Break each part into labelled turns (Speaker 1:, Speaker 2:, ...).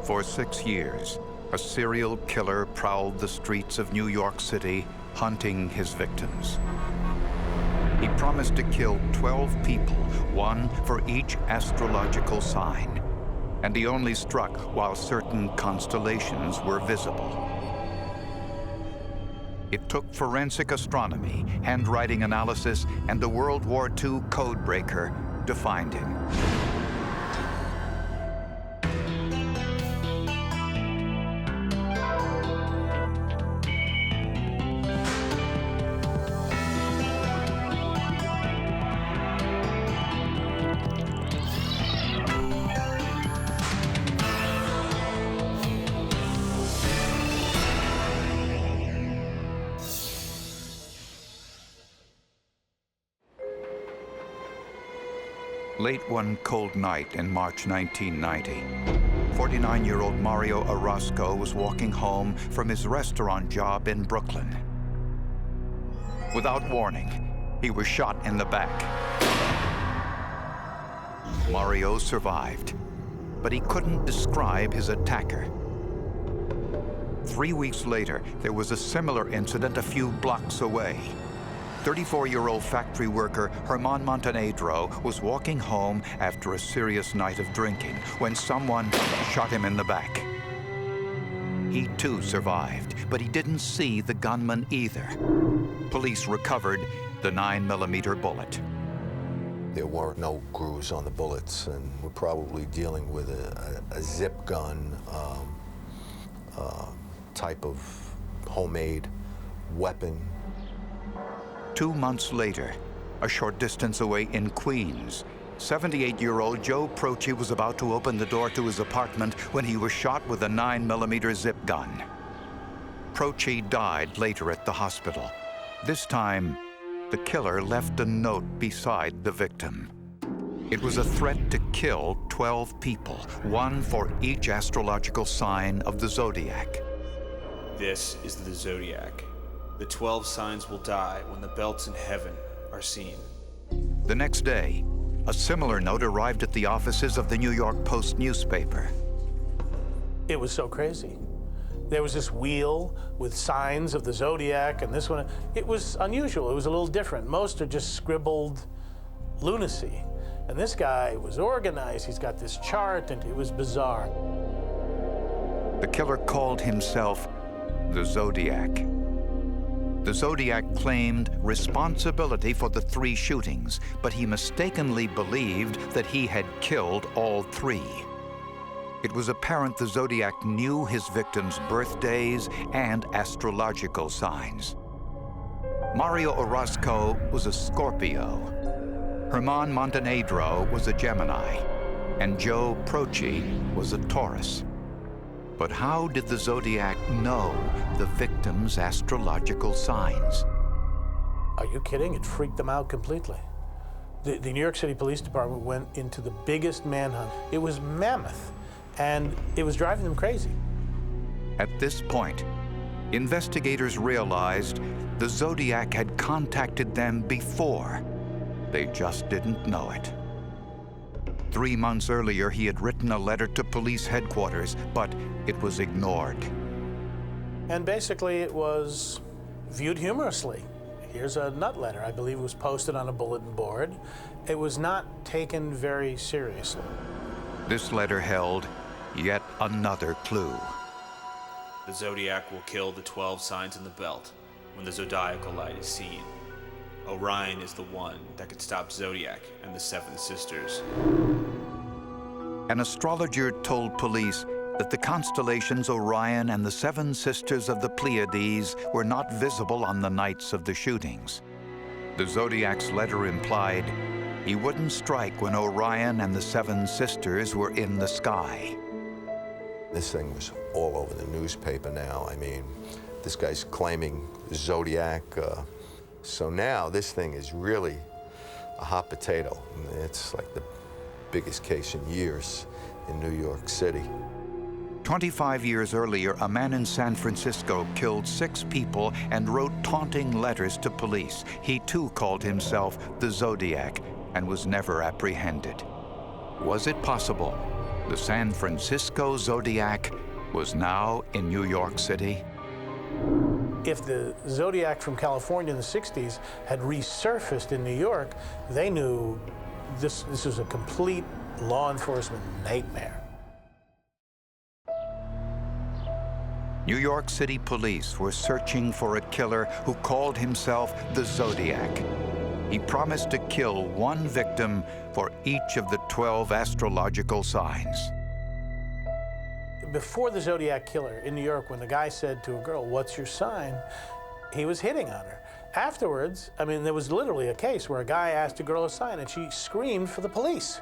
Speaker 1: For 6 years, a serial killer prowled the streets of New York City, hunting his victims. He promised to kill 12 people, one for each astrological sign, and he only struck while certain constellations were visible. It took forensic astronomy, handwriting analysis, and a World War II codebreaker to find him. Late one cold night in March 1990, 49-year-old Mario Orozco was walking home from his restaurant job in Brooklyn. Without warning, he was shot in the back. Mario survived, but he couldn't describe his attacker. 3 weeks later, there was a similar incident a few blocks away. 34-year-old factory worker Herman Montenegro was walking home after a serious night of drinking when someone shot him in the back. He too survived, but he didn't see the gunman either. Police recovered the 9mm bullet.
Speaker 2: There were no grooves on the bullets, and we're probably dealing with a zip gun type of homemade weapon.
Speaker 1: 2 months later, a short distance away in Queens, 78-year-old Joe Proci was about to open the door to his apartment when he was shot with a 9mm zip gun. Proci died later at the hospital. This time, the killer left a note beside the victim. It was a threat to kill 12 people, one for each astrological sign of the Zodiac.
Speaker 3: This is the Zodiac. The 12 signs will die when the belts in heaven are seen.
Speaker 1: The next day, a similar note arrived at the offices of the New York Post newspaper.
Speaker 4: It was so crazy. There was this wheel with signs of the Zodiac, and this one, it was unusual. It was a little different. Most are just scribbled lunacy. And this guy was organized. He's got this chart, and it was bizarre.
Speaker 1: The killer called himself the Zodiac. The Zodiac claimed responsibility for the 3 shootings, but he mistakenly believed that he had killed all 3. It was apparent the Zodiac knew his victims' birthdays and astrological signs. Mario Orozco was a Scorpio. Herman Montenegro was a Gemini, and Joe Proci was a Taurus. But how did the Zodiac know the victims' astrological signs?
Speaker 4: Are you kidding? It freaked them out completely. The New York City Police Department went into the biggest manhunt. It was mammoth, and it was driving them crazy.
Speaker 1: At this point, investigators realized the Zodiac had contacted them before. They just didn't know it. 3 months earlier, he had written a letter to police headquarters, but it was ignored.
Speaker 4: And basically, it was viewed humorously. Here's a nut letter. I believe it was posted on a bulletin board. It was not taken very seriously.
Speaker 1: This letter held yet another clue.
Speaker 3: The Zodiac will kill the 12 signs in the belt when the zodiacal light is seen. Orion is the one that could stop Zodiac and the 7 sisters.
Speaker 1: An astrologer told police that the constellations Orion and the 7 sisters of the Pleiades were not visible on the nights of the shootings. The Zodiac's letter implied he wouldn't strike when Orion and the 7 sisters were in the sky.
Speaker 2: This thing was all over the newspaper now. I mean, this guy's claiming Zodiac. So now this thing is really a hot potato. It's like the biggest case in years in New York City.
Speaker 1: 25 years earlier, a man in San Francisco killed 6 people and wrote taunting letters to police. He too called himself the Zodiac and was never apprehended. Was it possible The San Francisco Zodiac was now in New York City.
Speaker 4: If the Zodiac from California in the 60s had resurfaced in New York, they knew this was a complete law enforcement nightmare.
Speaker 1: New York City police were searching for a killer who called himself the Zodiac. He promised to kill one victim for each of the 12 astrological signs.
Speaker 4: Before the Zodiac killer in New York, when the guy said to a girl, "What's your sign?" he was hitting on her. Afterwards, I mean, there was literally a case where a guy asked a girl a sign and she screamed for the police.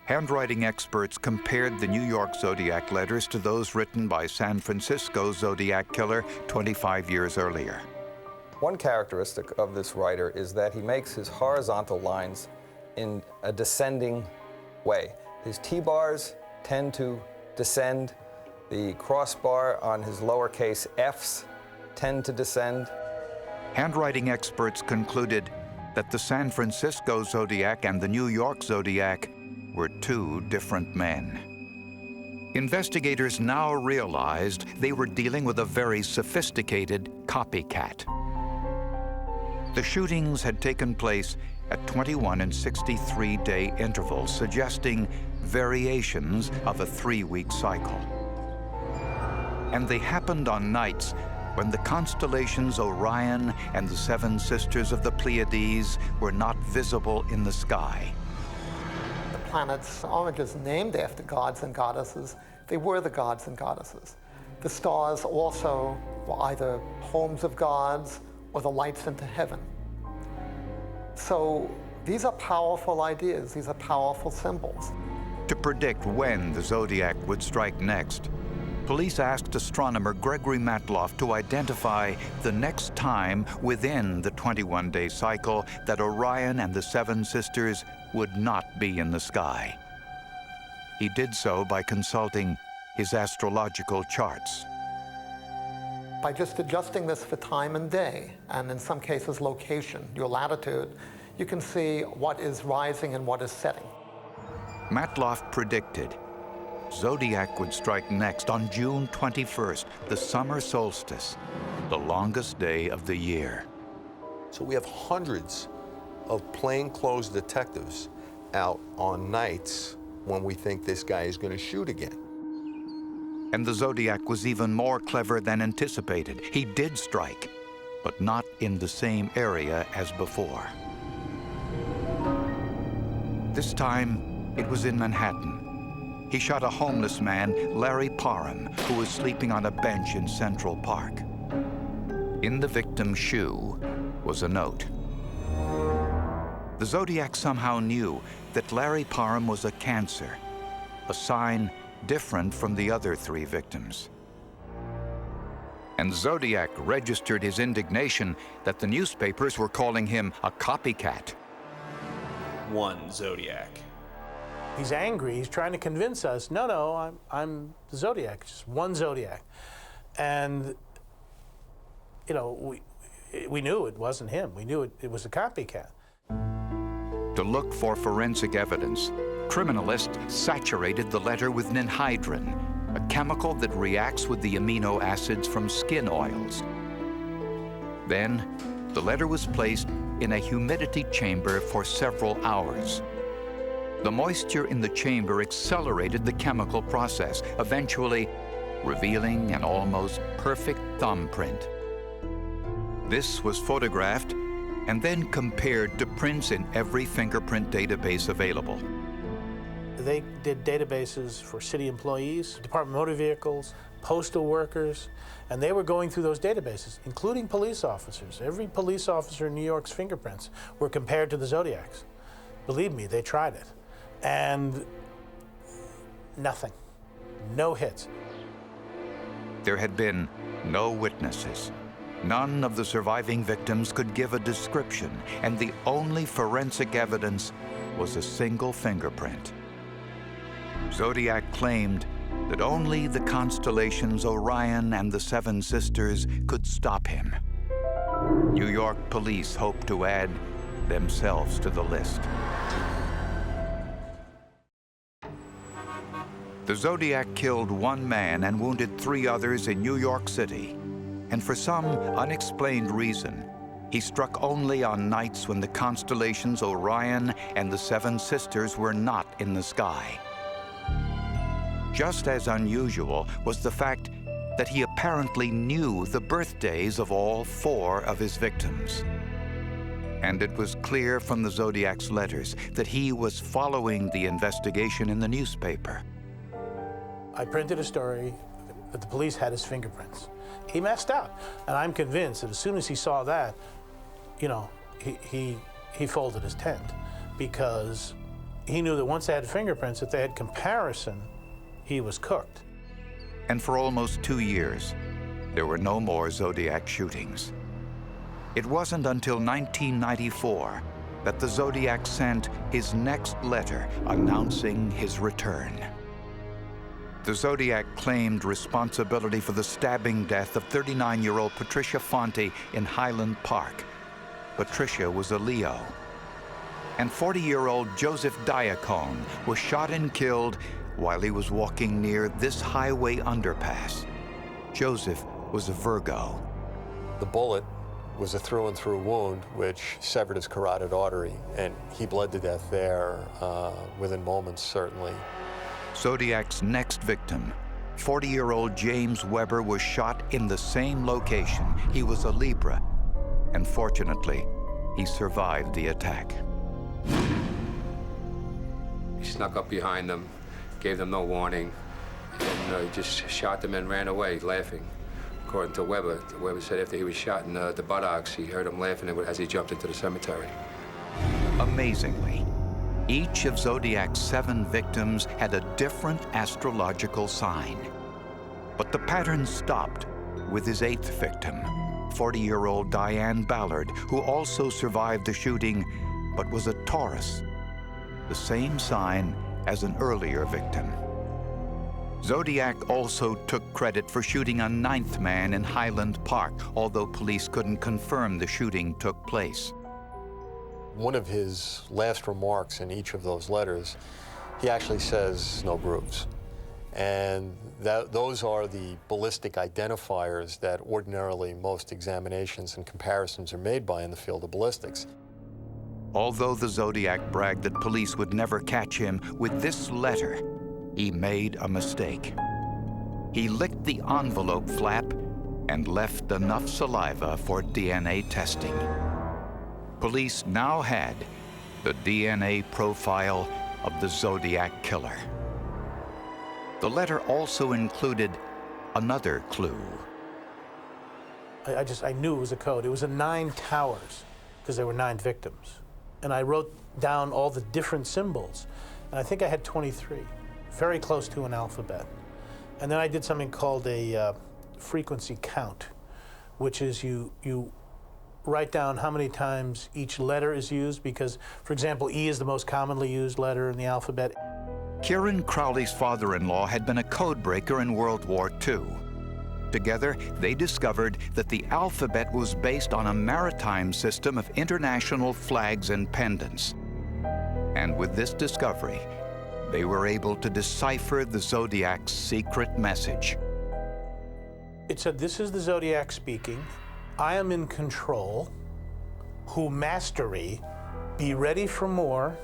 Speaker 1: Handwriting experts compared the New York Zodiac letters to those written by San Francisco Zodiac killer 25 years earlier.
Speaker 5: One characteristic of this writer is that he makes his horizontal lines in a descending way. His T-bars tend to descend. The crossbar on his lowercase f's tend to descend.
Speaker 1: Handwriting experts concluded that the San Francisco Zodiac and the New York Zodiac were two different men. Investigators now realized they were dealing with a very sophisticated copycat. The shootings had taken place at 21 and 63-day intervals, suggesting variations of a 3-week cycle. And they happened on nights when the constellations Orion and the Seven Sisters of the Pleiades were not visible in the sky.
Speaker 6: The planets aren't just named after gods and goddesses, they were the gods and goddesses. The stars also were either homes of gods or the lights into heaven. So these are powerful ideas, these are powerful symbols.
Speaker 1: To predict when the Zodiac would strike next, police asked astronomer Gregory Matloff to identify the next time within the 21-day cycle that Orion and the Seven Sisters would not be in the sky. He did so by consulting his astrological charts.
Speaker 6: By just adjusting this for time and day, and in some cases location, your latitude, you can see what is rising and what is setting.
Speaker 1: Matloff predicted Zodiac would strike next on June 21st, the summer solstice, the longest day of the year.
Speaker 2: So we have hundreds of plainclothes detectives out on nights when we think this guy is going to shoot again.
Speaker 1: And the Zodiac was even more clever than anticipated. He did strike, but not in the same area as before. This time, it was in Manhattan. He shot a homeless man, Larry Parham, who was sleeping on a bench in Central Park. In the victim's shoe was a note. The Zodiac somehow knew that Larry Parham was a Cancer, a sign different from the other 3 victims. And Zodiac registered his indignation that the newspapers were calling him a copycat.
Speaker 3: One Zodiac.
Speaker 4: He's angry, he's trying to convince us, no, I'm the Zodiac, just one Zodiac. And, you know, we knew it wasn't him. We knew it was a copycat.
Speaker 1: To look for forensic evidence, criminalists saturated the letter with ninhydrin, a chemical that reacts with the amino acids from skin oils. Then, the letter was placed in a humidity chamber for several hours. The moisture in the chamber accelerated the chemical process, eventually revealing an almost perfect thumbprint. This was photographed and then compared to prints in every fingerprint database available.
Speaker 4: They did databases for city employees, Department of Motor Vehicles, postal workers, and they were going through those databases, including police officers. Every police officer in New York's fingerprints were compared to the Zodiac's. Believe me, they tried it. And nothing, no hits.
Speaker 1: There had been no witnesses. None of the surviving victims could give a description, and the only forensic evidence was a single fingerprint. Zodiac claimed that only the constellations Orion and the Seven Sisters could stop him. New York police hoped to add themselves to the list. The Zodiac killed one man and wounded 3 others in New York City. And for some unexplained reason, he struck only on nights when the constellations Orion and the 7 Sisters were not in the sky. Just as unusual was the fact that he apparently knew the birthdays of all 4 of his victims. And it was clear from the Zodiac's letters that he was following the investigation in the newspaper.
Speaker 4: I printed a story that the police had his fingerprints. He messed up, and I'm convinced that as soon as he saw that, you know, he folded his tent, because he knew that once they had fingerprints, if they had comparison, he was cooked.
Speaker 1: And for almost 2 years, there were no more Zodiac shootings. It wasn't until 1994 that the Zodiac sent his next letter announcing his return. The Zodiac claimed responsibility for the stabbing death of 39-year-old Patricia Fonte in Highland Park. Patricia was a Leo. And 40-year-old Joseph Diacone was shot and killed while he was walking near this highway underpass. Joseph was a Virgo.
Speaker 2: The bullet was a through-and-through wound which severed his carotid artery, and he bled to death there within moments, certainly.
Speaker 1: Zodiac's next victim, 40-year-old James Weber, was shot in the same location. He was a Libra, and fortunately, he survived the attack.
Speaker 7: He snuck up behind them, gave them no warning, and he just shot them and ran away, laughing. According to Weber, Weber said after he was shot in the buttocks, he heard him laughing as he jumped into the cemetery.
Speaker 1: Amazingly, each of Zodiac's 7 victims had a different astrological sign. But the pattern stopped with his 8th victim, 40-year-old Diane Ballard, who also survived the shooting, but was a Taurus, the same sign as an earlier victim. Zodiac also took credit for shooting a 9th man in Highland Park, although police couldn't confirm the shooting took place.
Speaker 2: One of his last remarks in each of those letters, he actually says no grooves. And those are the ballistic identifiers that ordinarily most examinations and comparisons are made by in the field of ballistics.
Speaker 1: Although the Zodiac bragged that police would never catch him, with this letter, he made a mistake. He licked the envelope flap and left enough saliva for DNA testing. Police now had the DNA profile of the Zodiac killer. The letter also included another clue.
Speaker 4: I knew it was a code. It was a 9 towers, because there were 9 victims. And I wrote down all the different symbols. And I think I had 23, very close to an alphabet. And then I did something called a frequency count, which is you write down how many times each letter is used, because, for example, E is the most commonly used letter in the alphabet.
Speaker 1: Kieran Crowley's father-in-law had been a codebreaker in World War II. Together, they discovered that the alphabet was based on a maritime system of international flags and pendants. And with this discovery, they were able to decipher the Zodiac's secret message.
Speaker 4: It said, "This is the Zodiac speaking. I am in control. Who mastery, be ready for more.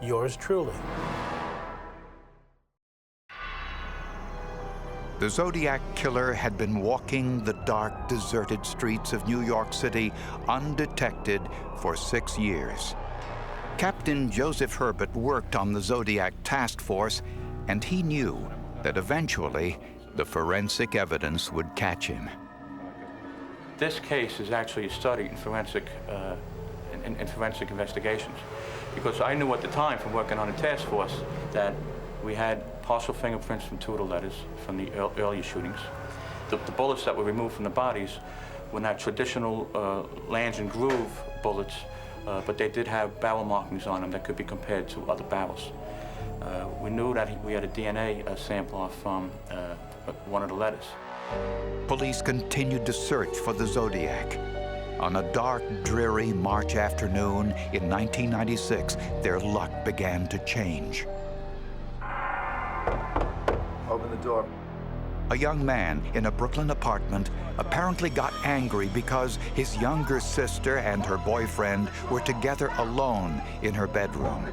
Speaker 4: Yours truly."
Speaker 1: The Zodiac killer had been walking the dark, deserted streets of New York City undetected for 6 years. Captain Joseph Herbert worked on the Zodiac task force, and he knew that eventually the forensic evidence would catch him.
Speaker 8: This case is actually studied in forensic investigations, because I knew at the time from working on the task force that we had partial fingerprints from 2 of the letters from the earlier shootings. The bullets that were removed from the bodies were not traditional lance and groove bullets, but they did have barrel markings on them that could be compared to other barrels. We knew that we had a DNA sample from one of the letters.
Speaker 1: Police continued to search for the Zodiac. On a dark, dreary March afternoon in 1996, their luck began to change.
Speaker 9: door.
Speaker 1: A young man in a Brooklyn apartment apparently got angry because his younger sister and her boyfriend were together alone in her bedroom.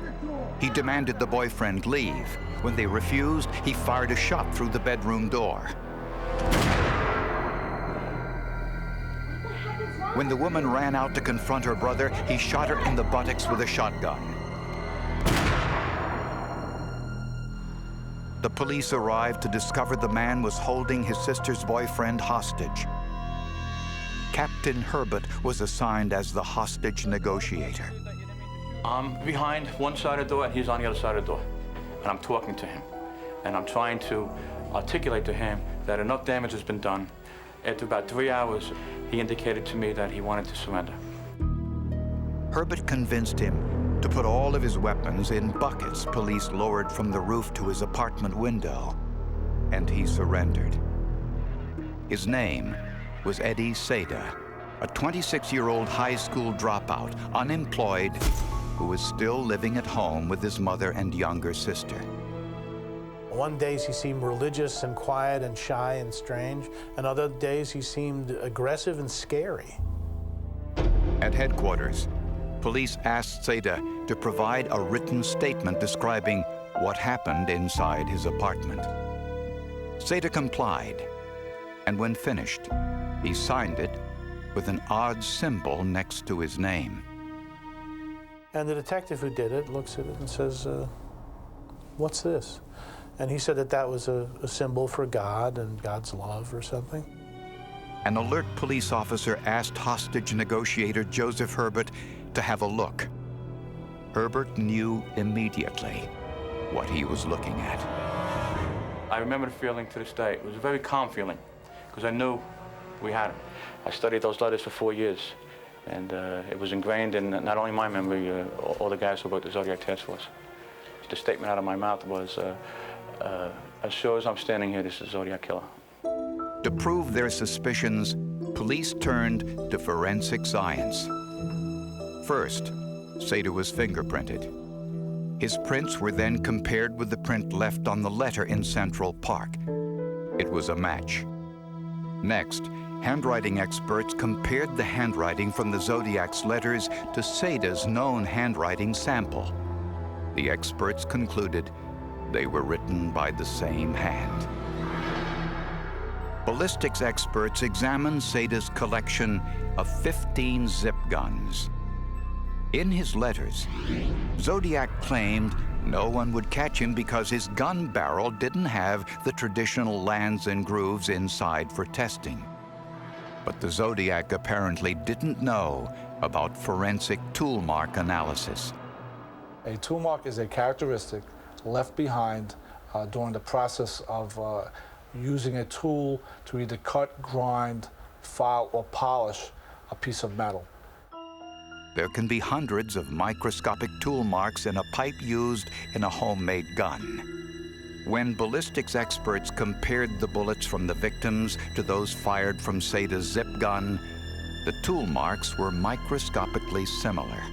Speaker 1: He demanded the boyfriend leave. When they refused, he fired a shot through the bedroom door. When the woman ran out to confront her brother, he shot her in the buttocks with a shotgun. The police arrived to discover the man was holding his sister's boyfriend hostage. Captain Herbert was assigned as the hostage negotiator.
Speaker 8: I'm behind one side of the door and he's on the other side of the door. And I'm talking to him. And I'm trying to articulate to him that enough damage has been done. After about 3 hours, he indicated to me that he wanted to surrender.
Speaker 1: Herbert convinced him to put all of his weapons in buckets police lowered from the roof to his apartment window, and he surrendered. His name was Eddie Seda, a 26-year-old high school dropout, unemployed, who was still living at home with his mother and younger sister.
Speaker 4: One days he seemed religious and quiet and shy and strange, and other days he seemed aggressive and scary.
Speaker 1: At headquarters, police asked Seda to provide a written statement describing what happened inside his apartment. Seda complied, and when finished, he signed it with an odd symbol next to his name.
Speaker 4: And the detective who did it looks at it and says, what's this? And he said that that was a symbol for God and God's love or something.
Speaker 1: An alert police officer asked hostage negotiator Joseph Herbert to have a look. Herbert knew immediately what he was looking at.
Speaker 8: I remember the feeling to this day. It was a very calm feeling, because I knew we had him. I studied those letters for 4 years, and it was ingrained in not only my memory, all the guys who wrote the Zodiac Task Force. The statement out of my mouth was, as sure as I'm standing here, this is Zodiac Killer.
Speaker 1: To prove their suspicions, police turned to forensic science. First, Seda was fingerprinted. His prints were then compared with the print left on the letter in Central Park. It was a match. Next, handwriting experts compared the handwriting from the Zodiac's letters to Seda's known handwriting sample. The experts concluded they were written by the same hand. Ballistics experts examined Seda's collection of 15 zip guns. In his letters, Zodiac claimed no one would catch him because his gun barrel didn't have the traditional lands and grooves inside for testing. But the Zodiac apparently didn't know about forensic tool mark analysis.
Speaker 9: A tool mark is a characteristic left behind during the process of using a tool to either cut, grind, file, or polish a piece of metal.
Speaker 1: There can be hundreds of microscopic tool marks in a pipe used in a homemade gun. When ballistics experts compared the bullets from the victims to those fired from Seda's zip gun, the tool marks were microscopically similar.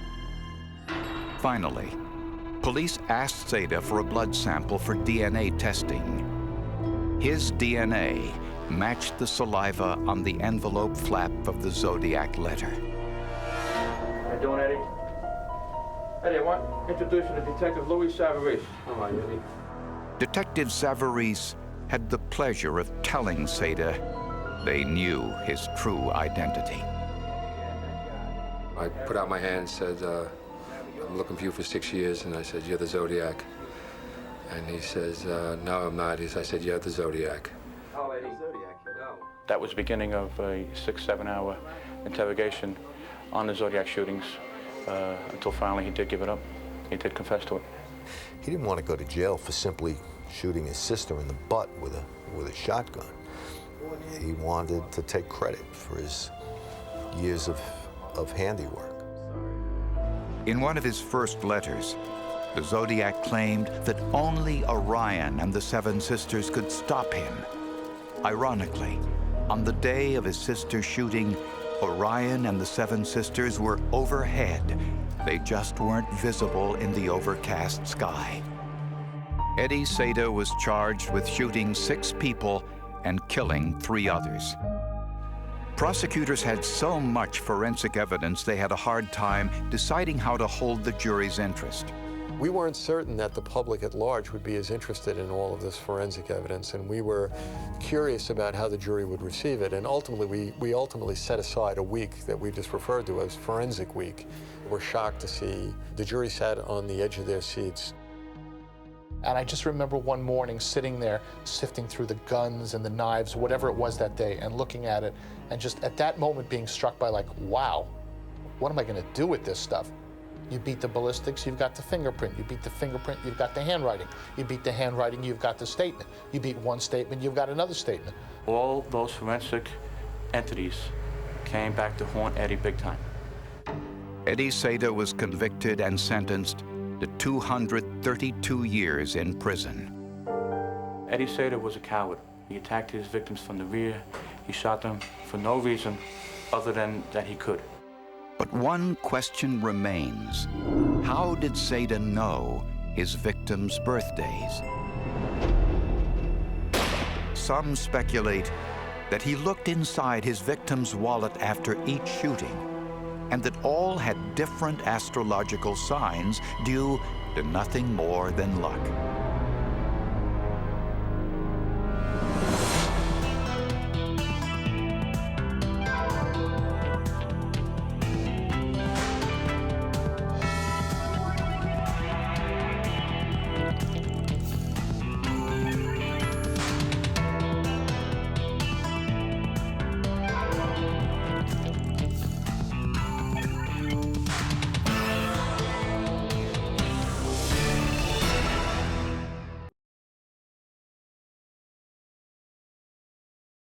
Speaker 1: Finally, police asked Seda for a blood sample for DNA testing. His DNA matched the saliva on the envelope flap of the Zodiac letter.
Speaker 8: How you doing, Eddie? Eddie, I want to introduce you to Detective Louis Savarese. Come on, Eddie.
Speaker 1: Detective Savarese had the pleasure of telling Seda they knew his true identity.
Speaker 7: I put out my hand and said, I'm looking for you for 6 years. And I said, you're the Zodiac. And he says, no, I'm not. I said, you're the Zodiac.
Speaker 8: Oh, Eddie. That was the beginning of a 6-7 hour interrogation on the Zodiac shootings until finally he did give it up. He did confess to it.
Speaker 2: He didn't want to go to jail for simply shooting his sister in the butt with a shotgun. He wanted to take credit for his years of handiwork.
Speaker 1: In one of his first letters, the Zodiac claimed that only Orion and the Seven Sisters could stop him. Ironically, on the day of his sister's shooting, Orion and the Seven Sisters were overhead. They just weren't visible in the overcast sky. Eddie Seda was charged with shooting 6 people and killing 3 others. Prosecutors had so much forensic evidence they had a hard time deciding how to hold the jury's interest.
Speaker 2: We weren't certain that the public at large would be as interested in all of this forensic evidence, and we were curious about how the jury would receive it. And ultimately, we ultimately set aside a week that we just referred to as Forensic Week. We're shocked to see the jury sat on the edge of their seats.
Speaker 10: And I just remember one morning sitting there, sifting through the guns and the knives, whatever it was that day, and looking at it, and just at that moment being struck by like, wow, what am I gonna do with this stuff? You beat the ballistics, you've got the fingerprint. You beat the fingerprint, you've got the handwriting. You beat the handwriting, you've got the statement. You beat one statement, you've got another statement.
Speaker 8: All those forensic entities came back to haunt Eddie big time.
Speaker 1: Eddie Seda was convicted and sentenced to 232 years in prison.
Speaker 8: Eddie Seda was a coward. He attacked his victims from the rear. He shot them for no reason other than that he could.
Speaker 1: But one question remains. How did Seda know his victims' birthdays? Some speculate that he looked inside his victim's wallet after each shooting, and that all had different astrological signs due to nothing more than luck.